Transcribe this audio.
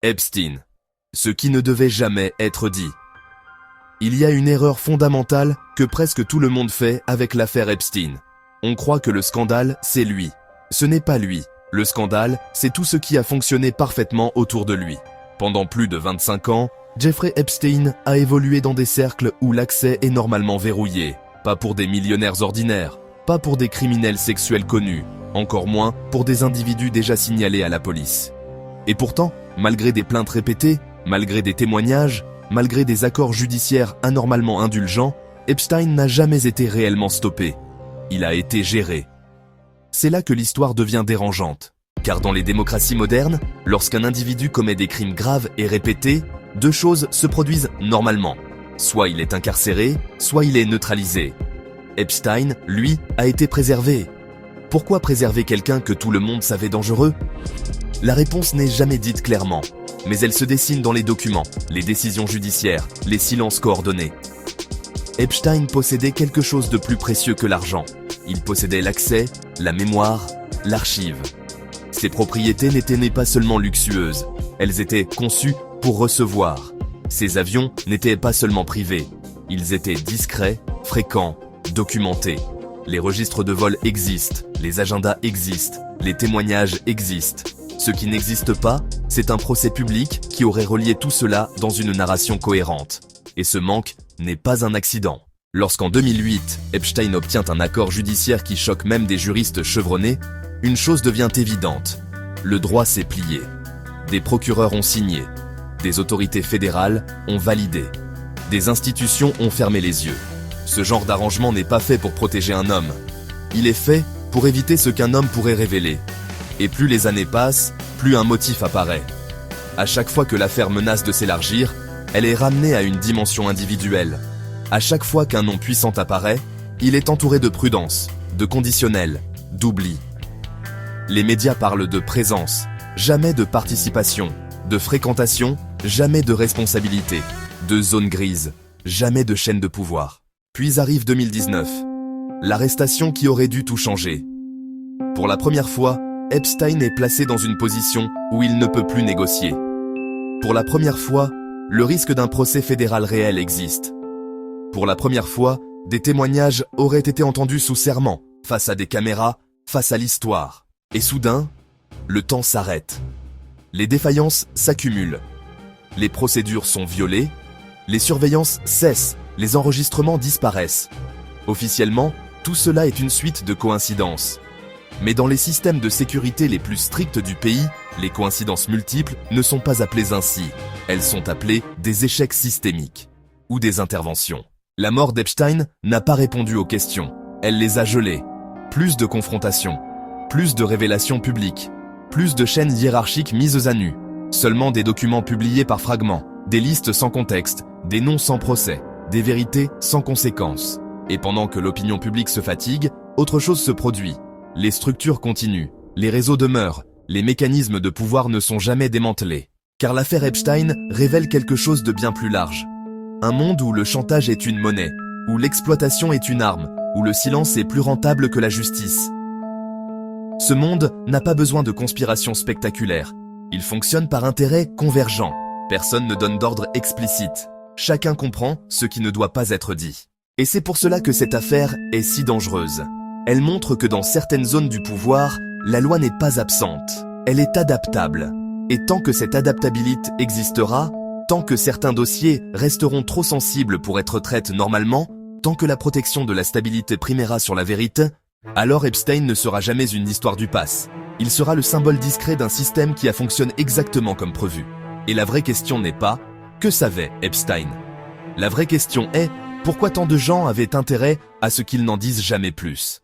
Epstein. Ce qui ne devait jamais être dit. Il y a une erreur fondamentale que presque tout le monde fait avec l'affaire Epstein. On croit que le scandale, c'est lui. Ce n'est pas lui. Le scandale, c'est tout ce qui a fonctionné parfaitement autour de lui. Pendant plus de 25 ans, Jeffrey Epstein a évolué dans des cercles où l'accès est normalement verrouillé. Pas pour des millionnaires ordinaires, pas pour des criminels sexuels connus, encore moins pour des individus déjà signalés à la police. Et pourtant, malgré des plaintes répétées, malgré des témoignages, malgré des accords judiciaires anormalement indulgents, Epstein n'a jamais été réellement stoppé. Il a été géré. C'est là que l'histoire devient dérangeante. Car dans les démocraties modernes, lorsqu'un individu commet des crimes graves et répétés, deux choses se produisent normalement. Soit il est incarcéré, soit il est neutralisé. Epstein, lui, a été préservé. Pourquoi préserver quelqu'un que tout le monde savait dangereux? La réponse n'est jamais dite clairement, mais elle se dessine dans les documents, les décisions judiciaires, les silences coordonnés. Epstein possédait quelque chose de plus précieux que l'argent. Il possédait l'accès, la mémoire, l'archive. Ses propriétés n'étaient pas seulement luxueuses, elles étaient conçues pour recevoir. Ses avions n'étaient pas seulement privés, ils étaient discrets, fréquents, documentés. Les registres de vol existent, les agendas existent, les témoignages existent. Ce qui n'existe pas, c'est un procès public qui aurait relié tout cela dans une narration cohérente. Et ce manque n'est pas un accident. Lorsqu'en 2008, Epstein obtient un accord judiciaire qui choque même des juristes chevronnés, une chose devient évidente. Le droit s'est plié. Des procureurs ont signé. Des autorités fédérales ont validé. Des institutions ont fermé les yeux. Ce genre d'arrangement n'est pas fait pour protéger un homme. Il est fait pour éviter ce qu'un homme pourrait révéler. Et plus les années passent, plus un motif apparaît. À chaque fois que l'affaire menace de s'élargir, elle est ramenée à une dimension individuelle. À chaque fois qu'un nom puissant apparaît, il est entouré de prudence, de conditionnel, d'oubli. Les médias parlent de présence, jamais de participation, de fréquentation, jamais de responsabilité, de zone grise, jamais de chaîne de pouvoir. Puis arrive 2019, l'arrestation qui aurait dû tout changer. Pour la première fois, Epstein est placé dans une position où il ne peut plus négocier. Pour la première fois, le risque d'un procès fédéral réel existe. Pour la première fois, des témoignages auraient été entendus sous serment, face à des caméras, face à l'histoire. Et soudain, le temps s'arrête. Les défaillances s'accumulent. Les procédures sont violées, les surveillances cessent, les enregistrements disparaissent. Officiellement, tout cela est une suite de coïncidences. Mais dans les systèmes de sécurité les plus stricts du pays, les coïncidences multiples ne sont pas appelées ainsi. Elles sont appelées des échecs systémiques ou des interventions. La mort d'Epstein n'a pas répondu aux questions. Elle les a gelées. Plus de confrontations, plus de révélations publiques, plus de chaînes hiérarchiques mises à nu. Seulement des documents publiés par fragments, des listes sans contexte, des noms sans procès, des vérités sans conséquences. Et pendant que l'opinion publique se fatigue, autre chose se produit. Les structures continuent, les réseaux demeurent, les mécanismes de pouvoir ne sont jamais démantelés. Car l'affaire Epstein révèle quelque chose de bien plus large. Un monde où le chantage est une monnaie, où l'exploitation est une arme, où le silence est plus rentable que la justice. Ce monde n'a pas besoin de conspirations spectaculaires. Il fonctionne par intérêts convergents. Personne ne donne d'ordre explicite. Chacun comprend ce qui ne doit pas être dit. Et c'est pour cela que cette affaire est si dangereuse. Elle montre que dans certaines zones du pouvoir, la loi n'est pas absente. Elle est adaptable. Et tant que cette adaptabilité existera, tant que certains dossiers resteront trop sensibles pour être traités normalement, tant que la protection de la stabilité primera sur la vérité, alors Epstein ne sera jamais une histoire du passe. Il sera le symbole discret d'un système qui a fonctionné exactement comme prévu. Et la vraie question n'est pas « Que savait Epstein ?» La vraie question est « Pourquoi tant de gens avaient intérêt à ce qu'ils n'en disent jamais plus ?»